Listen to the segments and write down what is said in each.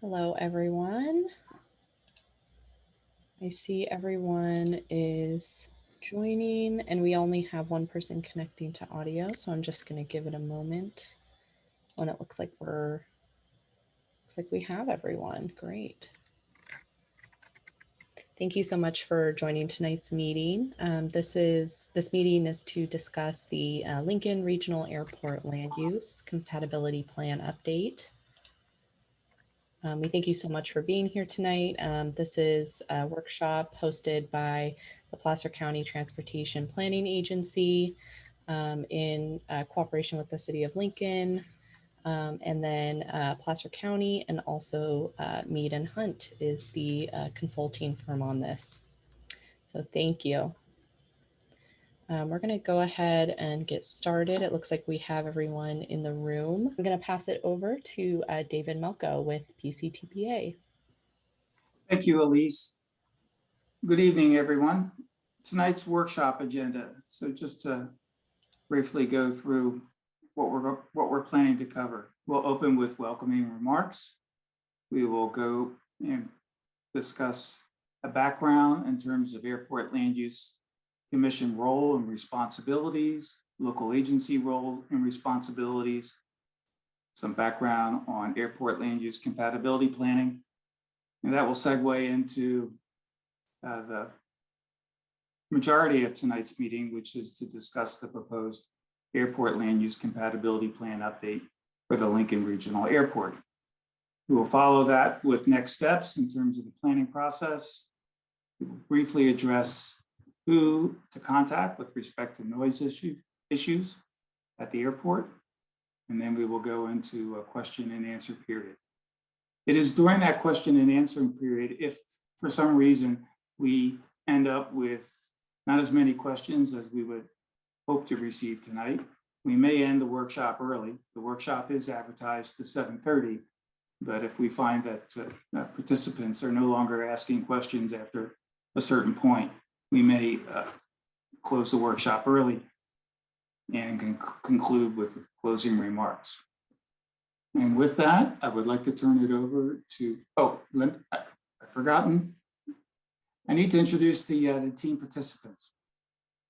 Hello, everyone. I see everyone is joining and we only have one person connecting to audio, so I'm just going to give it a moment when it looks like we have everyone. Great. Thank you so much for joining tonight's meeting. This meeting is to discuss the Lincoln Regional Airport Land Use Compatibility Plan update. We thank you so much for being here tonight. This is a workshop hosted by the Placer County Transportation Planning Agency in cooperation with the City of Lincoln, and then Placer County, and also Mead and Hunt is the consulting firm on this. So thank you. We're going to go ahead and get started. It looks like we have everyone in the room. I'm going to pass it over to David Melko with PCTPA. Thank you, Elise. Good evening, everyone. Tonight's workshop agenda. So just to briefly go through what we're planning to cover. We'll open with welcoming remarks. We will go and discuss a background in terms of Airport Land Use Commission role and responsibilities, local agency role and responsibilities, some background on Airport Land Use Compatibility Planning, and that will segue into the majority of tonight's meeting, which is to discuss the proposed Airport Land Use Compatibility Plan update for the Lincoln Regional Airport. We will follow that with next steps in terms of the planning process. We will briefly address who to contact with respect to noise issues at the airport, and then we will go into a question and answer period. It is during that question and answering period, if for some reason we end up with not as many questions as we would hope to receive tonight, we may end the workshop early. The workshop is advertised to 7:30, but if we find that participants are no longer asking questions after a certain point, we may close the workshop early and conclude with closing remarks. And with that, I would like to turn it over to, I've forgotten. I need to introduce the team participants.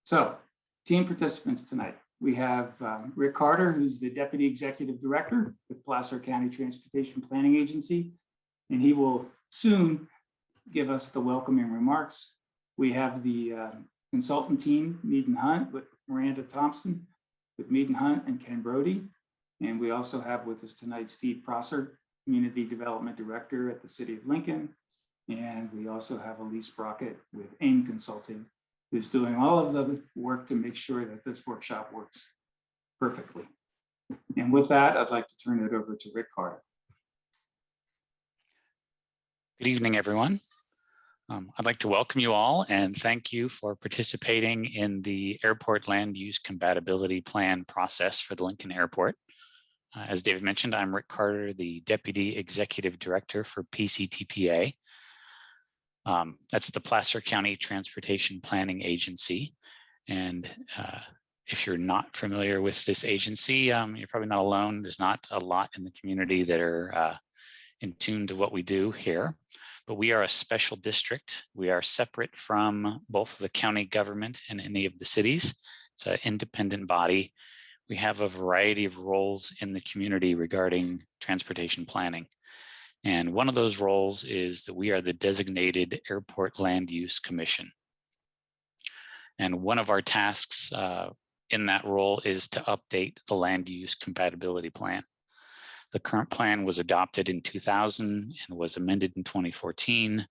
So, team participants tonight. We have Rick Carter, who's the Deputy Executive Director with Placer County Transportation Planning Agency, and he will soon give us the welcoming remarks. We have the consultant team, Mead and Hunt, with Miranda Thompson, with Mead and Hunt and Ken Brody. And we also have with us tonight Steve Prosser, Community Development Director at the City of Lincoln. And we also have Elise Brockett with AIM Consulting, who's doing all of the work to make sure that this workshop works perfectly. And with that, I'd like to turn it over to Rick Carter. Good evening, everyone. I'd like to welcome you all and thank you for participating in the Airport Land Use Compatibility Plan process for the Lincoln Airport. As David mentioned, I'm Rick Carter, the Deputy Executive Director for PCTPA. That's the Placer County Transportation Planning Agency. And if you're not familiar with this agency, you're probably not alone. There's not a lot in the community that are in tune to what we do here. But we are a special district. We are separate from both the county government and any of the cities. It's an independent body. We have a variety of roles in the community regarding transportation planning. And one of those roles is that we are the designated Airport Land Use Commission. And one of our tasks in that role is to update the Land Use Compatibility Plan. The current plan was adopted in 2000 and was amended in 2014.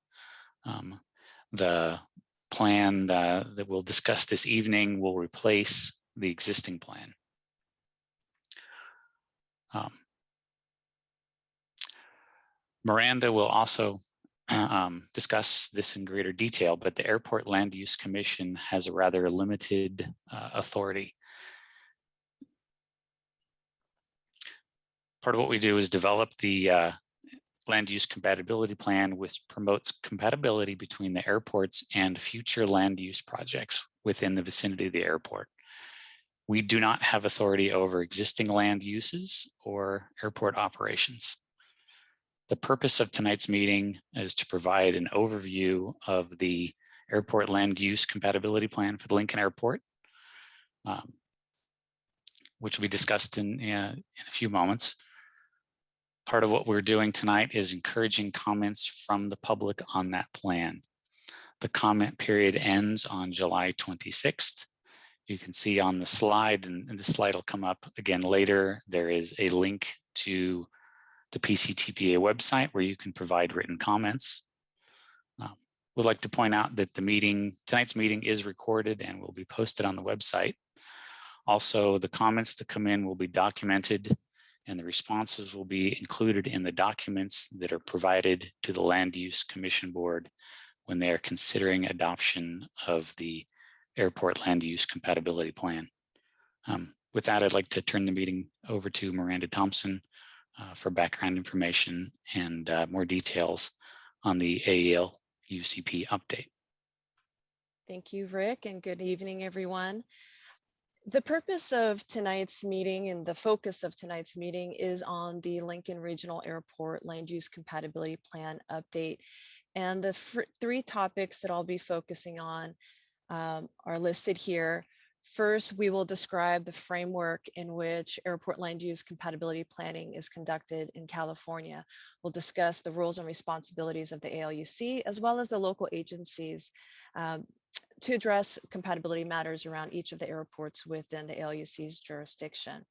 The plan that we'll discuss this evening will replace the existing plan. Miranda will also discuss this in greater detail, but the Airport Land Use Commission has a rather limited authority. Part of what we do is develop the land use compatibility plan, which promotes compatibility between the airports and future land use projects within the vicinity of the airport. We do not have authority over existing land uses or airport operations. The purpose of tonight's meeting is to provide an overview of the Airport Land Use Compatibility Plan for the Lincoln Airport, which will be discussed in a few moments. Part of what we're doing tonight is encouraging comments from the public on that plan. The comment period ends on July 26th. You can see on the slide, and the slide will come up again later, there is a link to the PCTPA website where you can provide written comments. We'd like to point out that tonight's meeting is recorded and will be posted on the website. Also, the comments that come in will be documented and the responses will be included in the documents that are provided to the Land Use Commission Board when they are considering adoption of the Airport Land Use Compatibility Plan. With that, I'd like to turn the meeting over to Miranda Thompson for background information and more details on the ALUCP update. Thank you, Rick, and good evening, everyone. The purpose of tonight's meeting and the focus of tonight's meeting is on the Lincoln Regional Airport Land Use Compatibility Plan update. And the three topics that I'll be focusing on are listed here. First, we will describe the framework in which airport land use compatibility planning is conducted in California. We'll discuss the roles and responsibilities of the ALUC, as well as the local agencies to address compatibility matters around each of the airports within the ALUC's jurisdiction.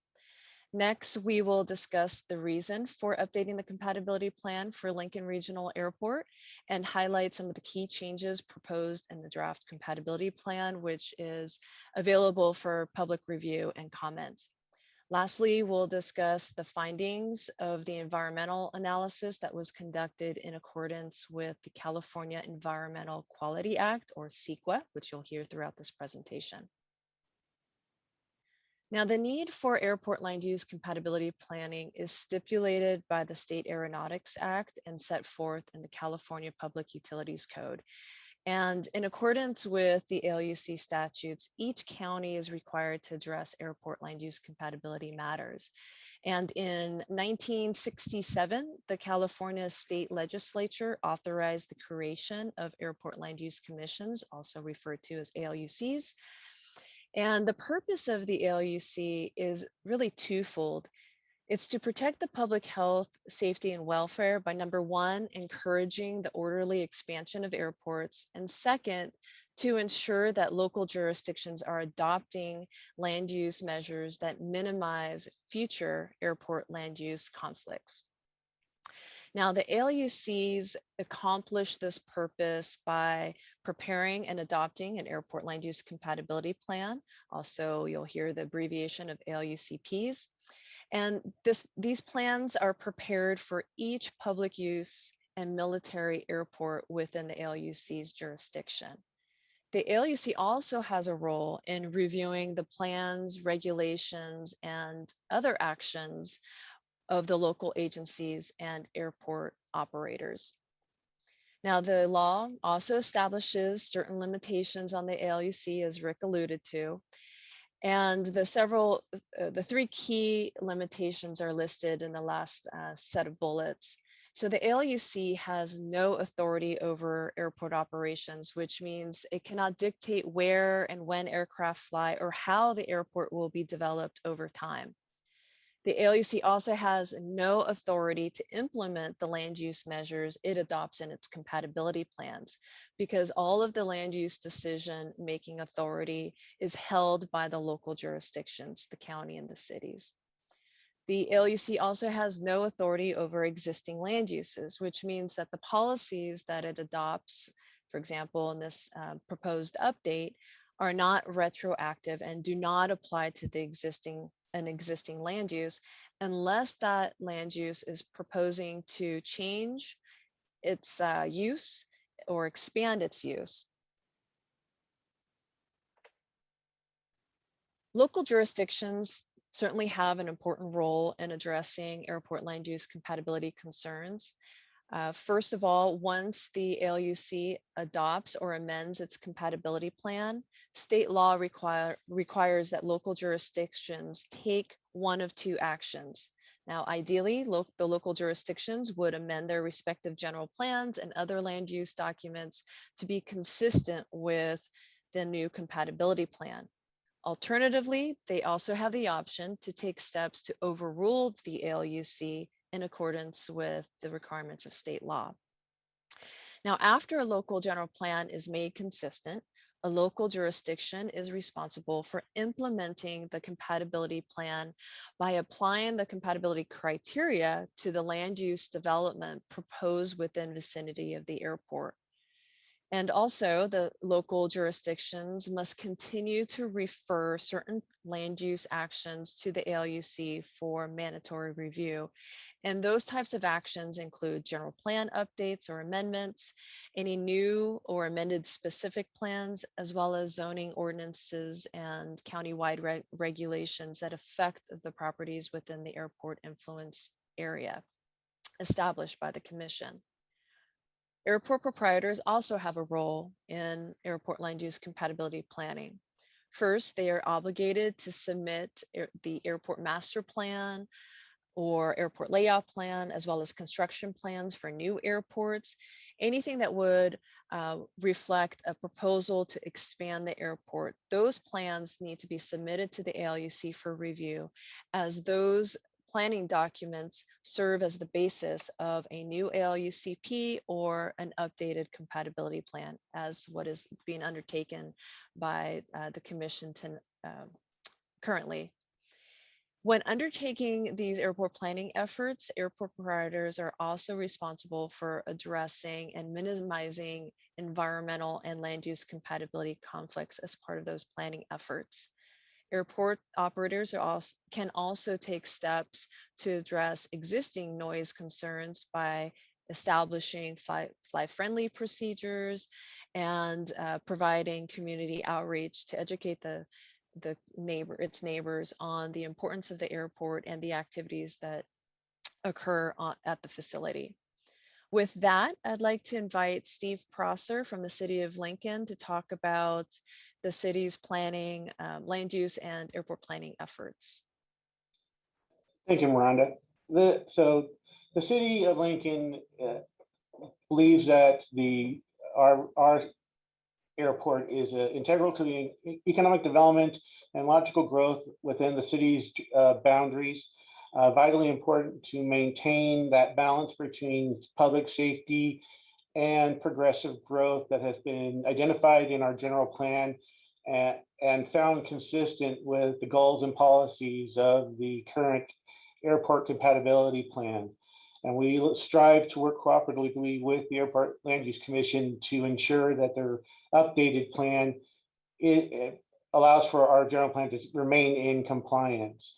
Next, we will discuss the reason for updating the compatibility plan for Lincoln Regional Airport and highlight some of the key changes proposed in the draft compatibility plan, which is available for public review and comment. Lastly, we'll discuss the findings of the environmental analysis that was conducted in accordance with the California Environmental Quality Act, or CEQA, which you'll hear throughout this presentation. Now, the need for airport land use compatibility planning is stipulated by the State Aeronautics Act and set forth in the California Public Utilities Code. And in accordance with the ALUC statutes, each county is required to address airport land use compatibility matters. And in 1967, the California State Legislature authorized the creation of airport land use commissions, also referred to as ALUCs. And the purpose of the ALUC is really twofold. It's to protect the public health, safety, and welfare by, number one, encouraging the orderly expansion of airports, and second, to ensure that local jurisdictions are adopting land use measures that minimize future airport land use conflicts. Now, the ALUCs accomplish this purpose by preparing and adopting an airport land use compatibility plan. Also, you'll hear the abbreviation of ALUCPs. And these plans are prepared for each public use and military airport within the ALUC's jurisdiction. The ALUC also has a role in reviewing the plans, regulations, and other actions of the local agencies and airport operators. Now, the law also establishes certain limitations on the ALUC, as Rick alluded to, and the three key limitations are listed in the last set of bullets. So the ALUC has no authority over airport operations, which means it cannot dictate where and when aircraft fly or how the airport will be developed over time. The ALUC also has no authority to implement the land use measures it adopts in its compatibility plans, because all of the land use decision-making authority is held by the local jurisdictions, the county and the cities. The ALUC also has no authority over existing land uses, which means that the policies that it adopts, for example, in this proposed update, are not retroactive and do not apply to the existing land use unless that land use is proposing to change its use or expand its use. Local jurisdictions certainly have an important role in addressing airport land use compatibility concerns. First of all, once the ALUC adopts or amends its compatibility plan, state law requires that local jurisdictions take one of two actions. Now, ideally, the local jurisdictions would amend their respective general plans and other land use documents to be consistent with the new compatibility plan. Alternatively, they also have the option to take steps to overrule the ALUC in accordance with the requirements of state law. Now, after a local general plan is made consistent, a local jurisdiction is responsible for implementing the compatibility plan by applying the compatibility criteria to the land use development proposed within vicinity of the airport. And also, the local jurisdictions must continue to refer certain land use actions to the ALUC for mandatory review. And those types of actions include general plan updates or amendments, any new or amended specific plans, as well as zoning ordinances and countywide regulations that affect the properties within the airport influence area established by the commission. Airport proprietors also have a role in airport land use compatibility planning. First, they are obligated to submit the airport master plan or airport layout plan, as well as construction plans for new airports, anything that would reflect a proposal to expand the airport. Those plans need to be submitted to the ALUC for review, as those planning documents serve as the basis of a new ALUCP or an updated compatibility plan, as what is being undertaken by the commission currently. When undertaking these airport planning efforts, airport proprietors are also responsible for addressing and minimizing environmental and land use compatibility conflicts as part of those planning efforts. Airport operators can also take steps to address existing noise concerns by establishing fly-friendly procedures and providing community outreach to educate its neighbors on the importance of the airport and the activities that occur at the facility. With that, I'd like to invite Steve Prosser from the City of Lincoln to talk about the city's planning, land use and airport planning efforts. Thank you, Miranda. So the City of Lincoln believes that our airport is integral to the economic development and logical growth within the city's boundaries. Vitally important to maintain that balance between public safety and progressive growth that has been identified in our general plan and found consistent with the goals and policies of the current airport compatibility plan. And we strive to work cooperatively with the Airport Land Use Commission to ensure that their updated plan it allows for our general plan to remain in compliance.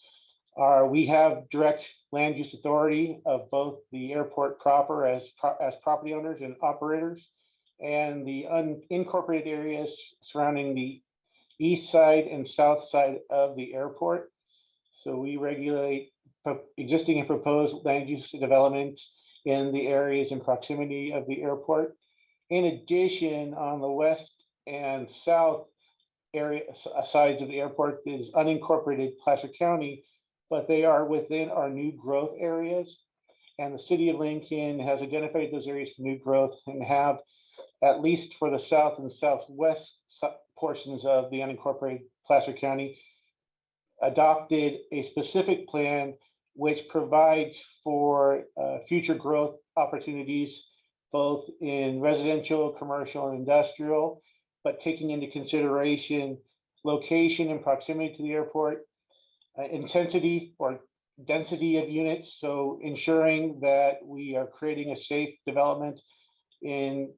We have direct land use authority of both the airport proper as property owners and operators, and the unincorporated areas surrounding the east side and south side of the airport. So we regulate existing and proposed land use development in the areas in proximity of the airport. In addition, on the west and south area sides of the airport is unincorporated Placer County, but they are within our new growth areas. And the City of Lincoln has identified those areas for new growth and have, at least for the south and southwest portions of the unincorporated Placer County, adopted a specific plan which provides for future growth opportunities, both in residential, commercial, and industrial, but taking into consideration location and proximity to the airport, intensity or density of units. So ensuring that we are creating a safe development in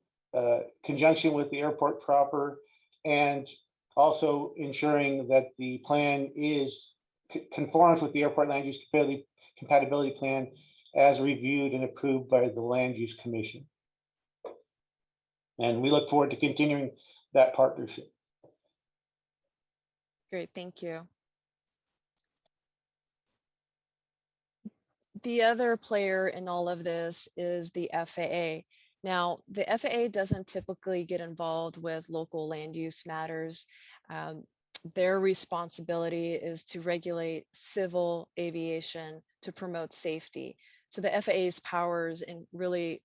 conjunction with the airport proper, and also ensuring that the plan conforms with the airport land use compatibility plan as reviewed and approved by the Land Use Commission. And we look forward to continuing that partnership. Great, thank you. The other player in all of this is the FAA. Now, the FAA doesn't typically get involved with local land use matters. Their responsibility is to regulate civil aviation to promote safety. So the FAA's powers and really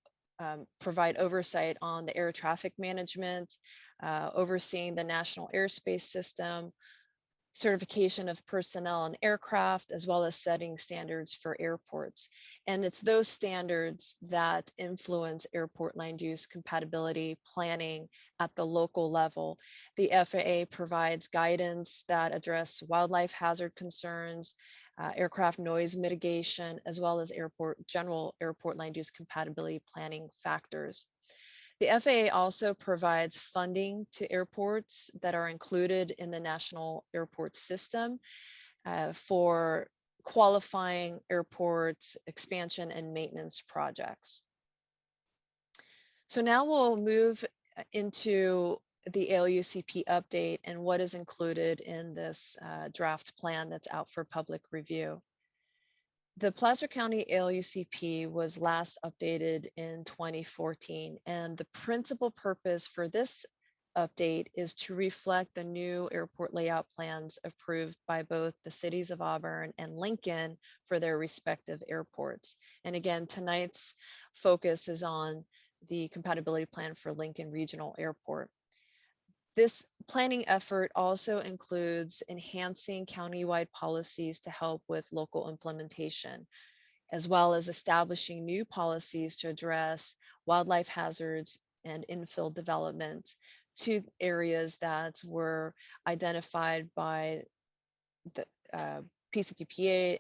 provide oversight on the air traffic management, overseeing the national airspace system, certification of personnel and aircraft, as well as setting standards for airports. And it's those standards that influence airport land use compatibility planning at the local level. The FAA provides guidance that address wildlife hazard concerns, aircraft noise mitigation, as well as general airport land use compatibility planning factors. The FAA also provides funding to airports that are included in the National Airport System for qualifying airports, expansion and maintenance projects. So now we'll move into the ALUCP update and what is included in this draft plan that's out for public review. The Placer County ALUCP was last updated in 2014, and the principal purpose for this update is to reflect the new airport layout plans approved by both the cities of Auburn and Lincoln for their respective airports. And again, tonight's focus is on the compatibility plan for Lincoln Regional Airport. This planning effort also includes enhancing countywide policies to help with local implementation, as well as establishing new policies to address wildlife hazards and infill development to areas that were identified by the PCTPA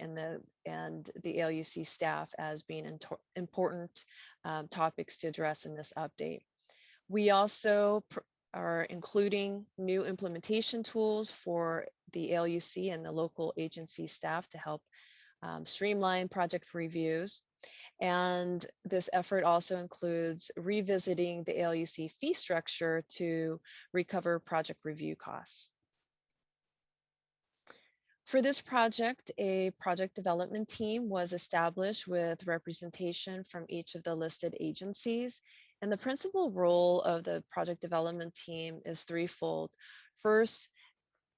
and the ALUC staff as being important topics to address in this update. We also are including new implementation tools for the ALUC and the local agency staff to help streamline project reviews. And this effort also includes revisiting the ALUC fee structure to recover project review costs. For this project, a project development team was established with representation from each of the listed agencies. And the principal role of the project development team is threefold. First,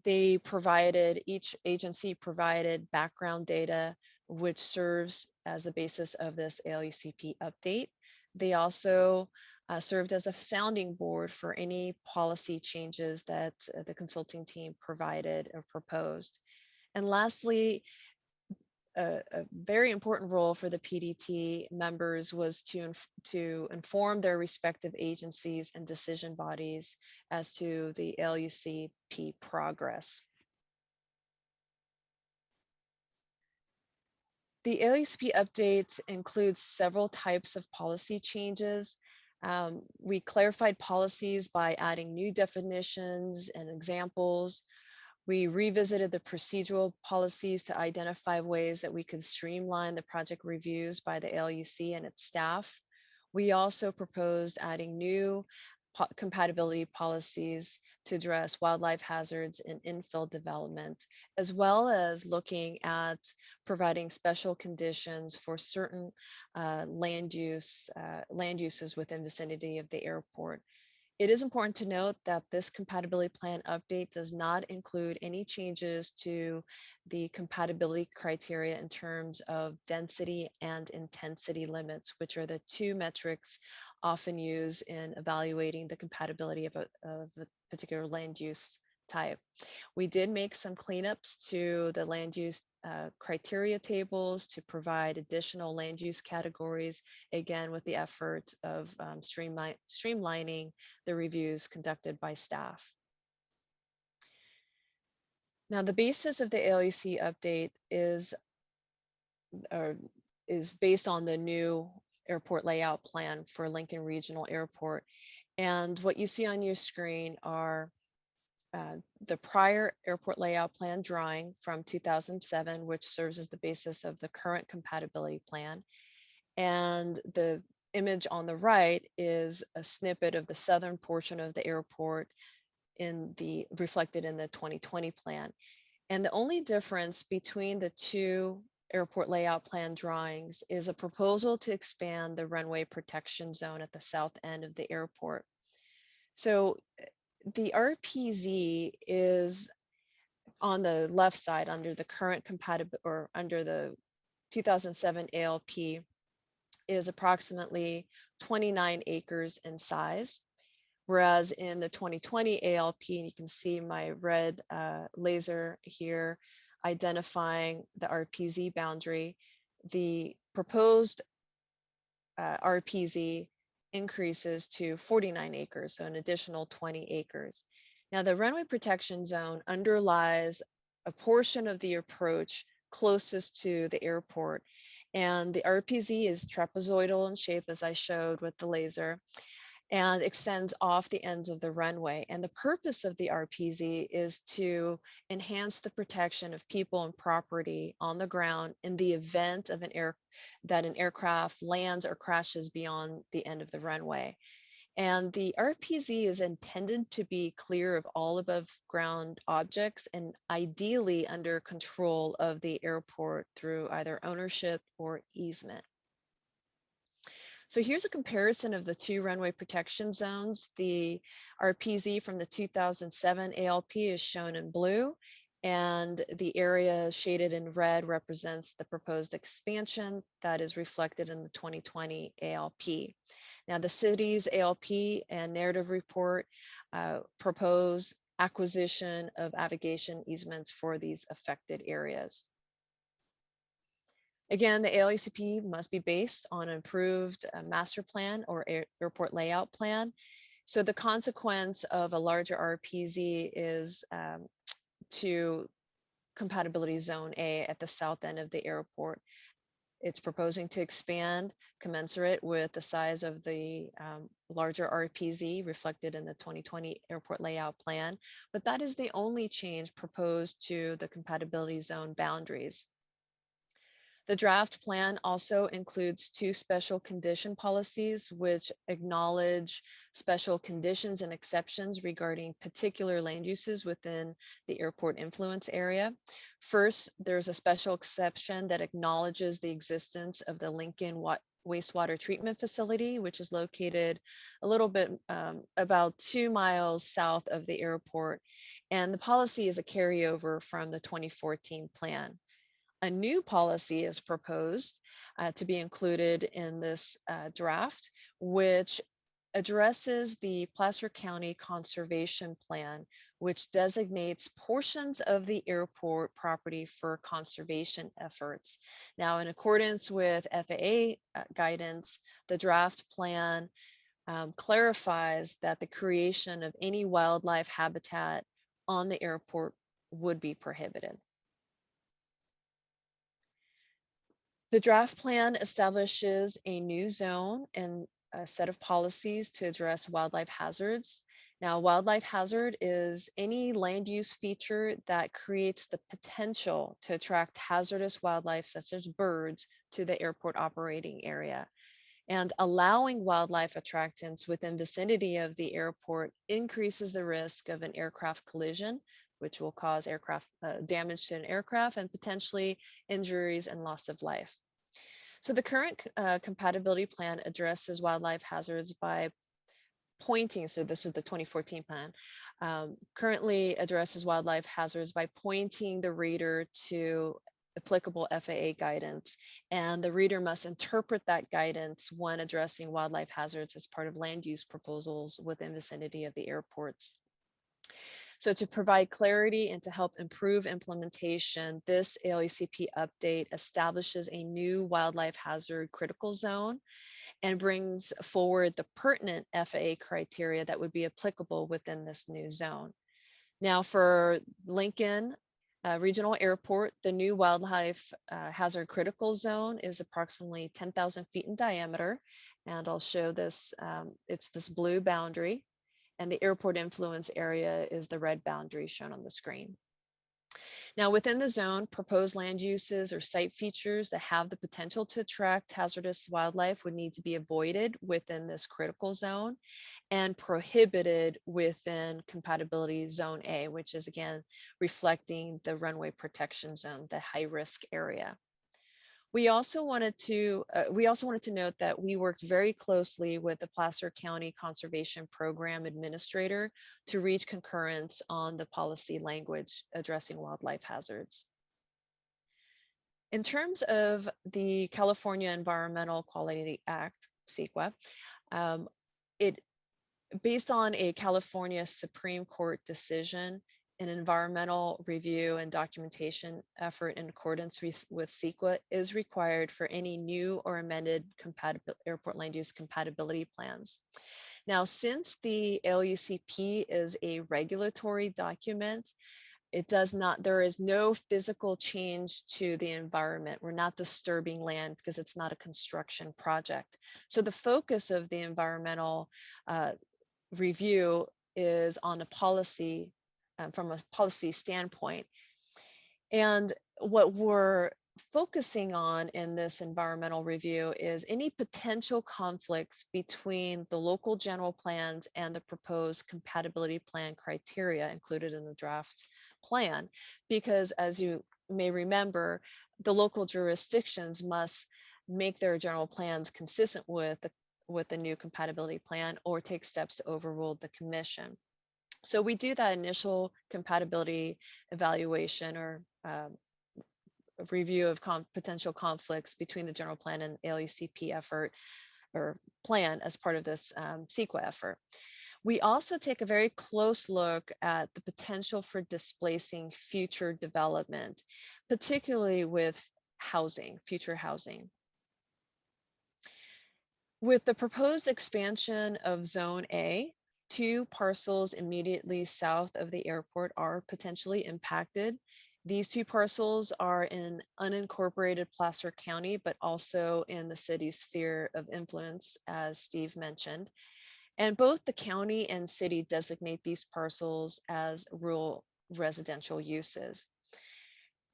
each agency provided background data, which serves as the basis of this ALUCP update. They also served as a sounding board for any policy changes that the consulting team provided or proposed. And lastly, a very important role for the PDT members was to inform their respective agencies and decision bodies as to the ALUCP progress. The ALUCP update includes several types of policy changes. We clarified policies by adding new definitions and examples. We revisited the procedural policies to identify ways that we could streamline the project reviews by the ALUC and its staff. We also proposed adding new compatibility policies to address wildlife hazards and infill development, as well as looking at providing special conditions for certain land uses within vicinity of the airport. It is important to note that this compatibility plan update does not include any changes to the compatibility criteria in terms of density and intensity limits, which are the two metrics often used in evaluating the compatibility of a particular land use type. We did make some cleanups to the land use criteria tables to provide additional land use categories, again, with the effort of streamlining the reviews conducted by staff. Now, the basis of the ALUC update is based on the new airport layout plan for Lincoln Regional Airport. And what you see on your screen are the prior airport layout plan drawing from 2007, which serves as the basis of the current compatibility plan. And the image on the right is a snippet of the southern portion of the airport reflected in the 2020 plan. And the only difference between the two airport layout plan drawings is a proposal to expand the runway protection zone at the south end of the airport. So the RPZ is on the left side under the current compatibility or under the 2007 ALP is approximately 29 acres in size. Whereas in the 2020 ALP, and you can see my red laser here identifying the RPZ boundary, the proposed RPZ increases to 49 acres, so an additional 20 acres. Now, the runway protection zone underlies a portion of the approach closest to the airport, and the RPZ is trapezoidal in shape, as I showed with the laser, and extends off the ends of the runway. And the purpose of the RPZ is to enhance the protection of people and property on the ground in the event of that an aircraft lands or crashes beyond the end of the runway. And the RPZ is intended to be clear of all above ground objects and ideally under control of the airport through either ownership or easement. So here's a comparison of the two runway protection zones. The RPZ from the 2007 ALP is shown in blue, and the area shaded in red represents the proposed expansion that is reflected in the 2020 ALP. Now, the city's ALP and narrative report propose acquisition of aviation easements for these affected areas. Again, the ALUCP must be based on an approved master plan or airport layout plan. So the consequence of a larger RPZ is to compatibility zone A at the south end of the airport. It's proposing to expand commensurate with the size of the larger RPZ reflected in the 2020 airport layout plan, but that is the only change proposed to the compatibility zone boundaries. The draft plan also includes two special condition policies, which acknowledge special conditions and exceptions regarding particular land uses within the airport influence area. First, there's a special exception that acknowledges the existence of the Lincoln wastewater treatment facility, which is located a little bit about 2 miles south of the airport. And the policy is a carryover from the 2014 plan. A new policy is proposed to be included in this draft, which addresses the Placer County Conservation Plan, which designates portions of the airport property for conservation efforts. Now, in accordance with FAA guidance, the draft plan clarifies that the creation of any wildlife habitat on the airport would be prohibited. The draft plan establishes a new zone and a set of policies to address wildlife hazards. Now, wildlife hazard is any land use feature that creates the potential to attract hazardous wildlife, such as birds, to the airport operating area. And allowing wildlife attractants within vicinity of the airport increases the risk of an aircraft collision, which will cause aircraft damage to an aircraft and potentially injuries and loss of life. So the current compatibility plan addresses wildlife hazards by pointing, so this is the 2014 plan, currently addresses wildlife hazards by pointing the reader to applicable FAA guidance, and the reader must interpret that guidance when addressing wildlife hazards as part of land use proposals within vicinity of the airports. So to provide clarity and to help improve implementation, this ALUCP update establishes a new wildlife hazard critical zone and brings forward the pertinent FAA criteria that would be applicable within this new zone. Now, for Lincoln Regional Airport, the new wildlife hazard critical zone is approximately 10,000 feet in diameter. And I'll show this, it's this blue boundary. And the airport influence area is the red boundary shown on the screen. Now, within the zone, proposed land uses or site features that have the potential to attract hazardous wildlife would need to be avoided within this critical zone and prohibited within compatibility zone A, which is again reflecting the runway protection zone, the high risk area. We also wanted to note that we worked very closely with the Placer County Conservation Program Administrator to reach concurrence on the policy language addressing wildlife hazards. In terms of the California Environmental Quality Act, CEQA, it based on a California Supreme Court decision, an environmental review and documentation effort in accordance with CEQA is required for any new or amended airport land use compatibility plans. Now, since the ALUCP is a regulatory document, there is no physical change to the environment. We're not disturbing land because it's not a construction project. So the focus of the environmental review is on a policy, from a policy standpoint. And what we're focusing on in this environmental review is any potential conflicts between the local general plans and the proposed compatibility plan criteria included in the draft plan. Because as you may remember, the local jurisdictions must make their general plans consistent with the new compatibility plan or take steps to overrule the commission. So we do that initial compatibility evaluation or review of potential conflicts between the general plan and ALUCP effort or plan as part of this CEQA effort. We also take a very close look at the potential for displacing future development, particularly with housing, future housing. With the proposed expansion of Zone A, 2 parcels immediately south of the airport are potentially impacted. These 2 parcels are in unincorporated Placer County, but also in the city's sphere of influence, as Steve mentioned. And both the county and city designate these parcels as rural residential uses.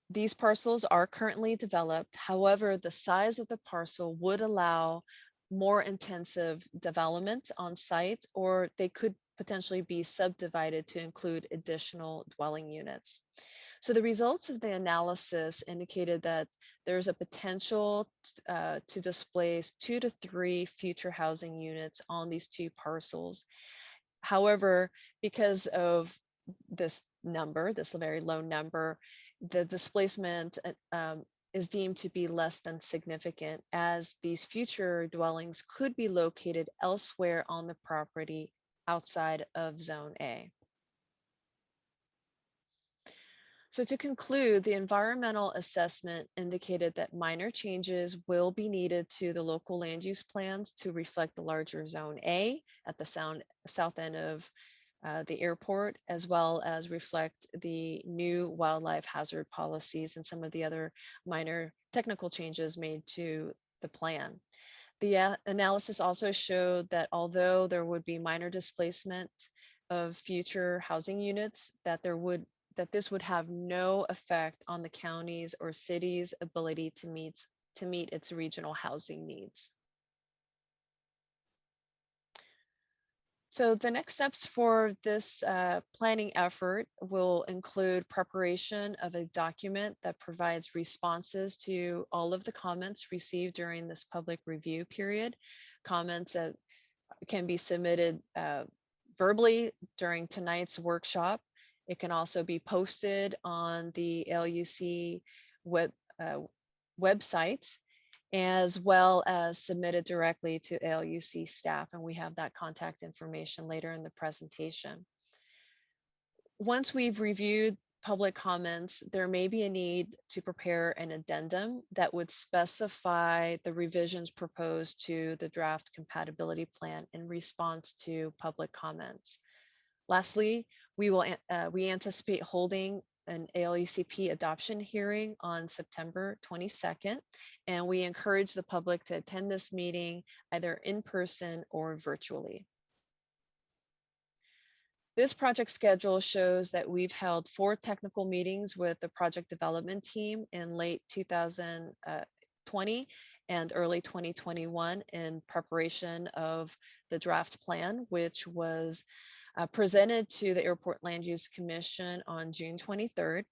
These parcels are currently developed. However, the size of the parcel would allow more intensive development on site, or they could potentially be subdivided to include additional dwelling units. So the results of the analysis indicated that there's a potential to displace 2 to 3 future housing units on these 2 parcels. However, because of this number, this very low number, the displacement is deemed to be less than significant, as these future dwellings could be located elsewhere on the property outside of Zone A. So to conclude, the environmental assessment indicated that minor changes will be needed to the local land use plans to reflect the larger Zone A at the south end of the airport, as well as reflect the new wildlife hazard policies and some of the other minor technical changes made to the plan. The analysis also showed that although there would be minor displacement of future housing units, that this would have no effect on the county's or city's ability to meet its regional housing needs. So the next steps for this planning effort will include preparation of a document that provides responses to all of the comments received during this public review period. Comments that can be submitted verbally during tonight's workshop. It can also be posted on the ALUC website, as well as submitted directly to ALUC staff, and we have that contact information later in the presentation. Once we've reviewed public comments, there may be a need to prepare an addendum that would specify the revisions proposed to the draft compatibility plan in response to public comments. Lastly, we anticipate holding an ALUCP adoption hearing on September 22nd, and we encourage the public to attend this meeting either in person or virtually. This project schedule shows that we've held 4 technical meetings with the project development team in late 2020 and early 2021 in preparation of the draft plan, which was presented to the Airport Land Use Commission on June 23rd.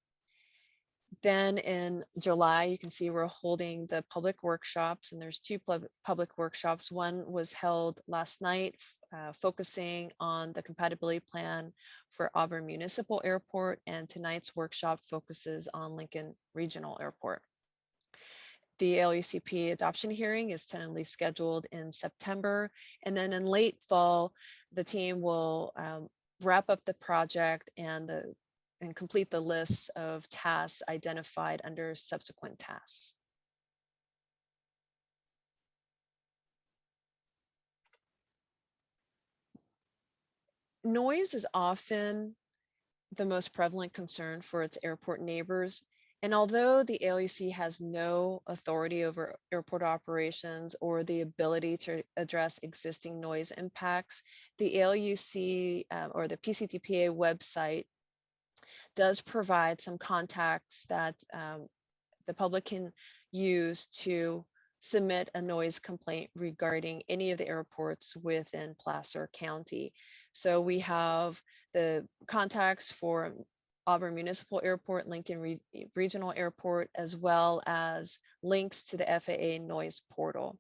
Then in July, you can see we're holding the public workshops, and there's 2 public workshops. One was held last night, focusing on the compatibility plan for Auburn Municipal Airport, and tonight's workshop focuses on Lincoln Regional Airport. the ALUCP adoption hearing is tentatively scheduled in September. And then in late fall, the team will wrap up the project and complete the lists of tasks identified under subsequent tasks. Noise is often the most prevalent concern for its airport neighbors. And although the ALUC has no authority over airport operations or the ability to address existing noise impacts, the ALUC or the PCTPA website does provide some contacts that the public can use to submit a noise complaint regarding any of the airports within Placer County. So we have the contacts for Auburn Municipal Airport, Lincoln Regional Airport, as well as links to the FAA noise portal.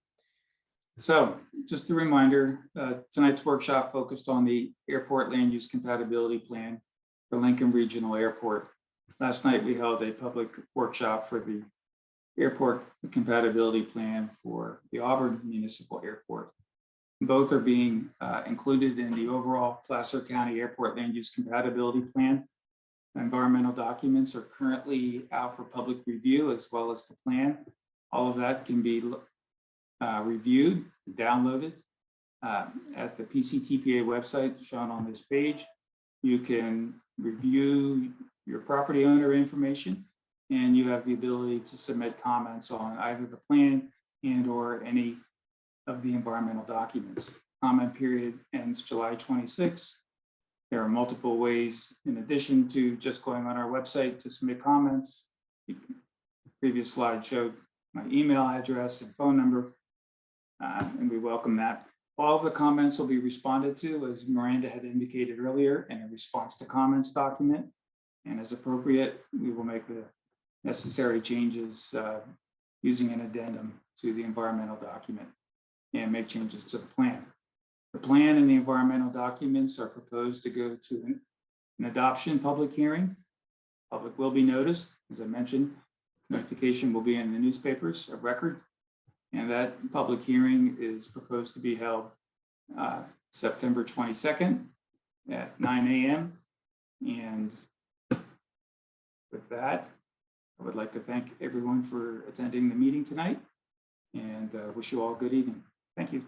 So just a reminder, tonight's workshop focused on the airport land use compatibility plan for Lincoln Regional Airport. Last night, we held a public workshop for the airport compatibility plan for the Auburn Municipal Airport. Both are being included in the overall Placer County Airport Land Use Compatibility Plan. Environmental documents are currently out for public review, as well as the plan. All of that can be reviewed, downloaded at the PCTPA website shown on this page. You can review your property owner information, and you have the ability to submit comments on either the plan and or any of the environmental documents. Comment period ends July 26th. There are multiple ways, in addition to just going on our website, to submit comments. The previous slide showed my email address and phone number, and we welcome that. All of the comments will be responded to, as Miranda had indicated earlier, in a response to comments document. And as appropriate, we will make the necessary changes using an addendum to the environmental document and make changes to the plan. The plan and the environmental documents are proposed to go to an adoption public hearing. Public will be noticed, as I mentioned. Notification will be in the newspapers of record. And that public hearing is proposed to be held September 22nd at 9 a.m. And with that, I would like to thank everyone for attending the meeting tonight and wish you all a good evening. Thank you.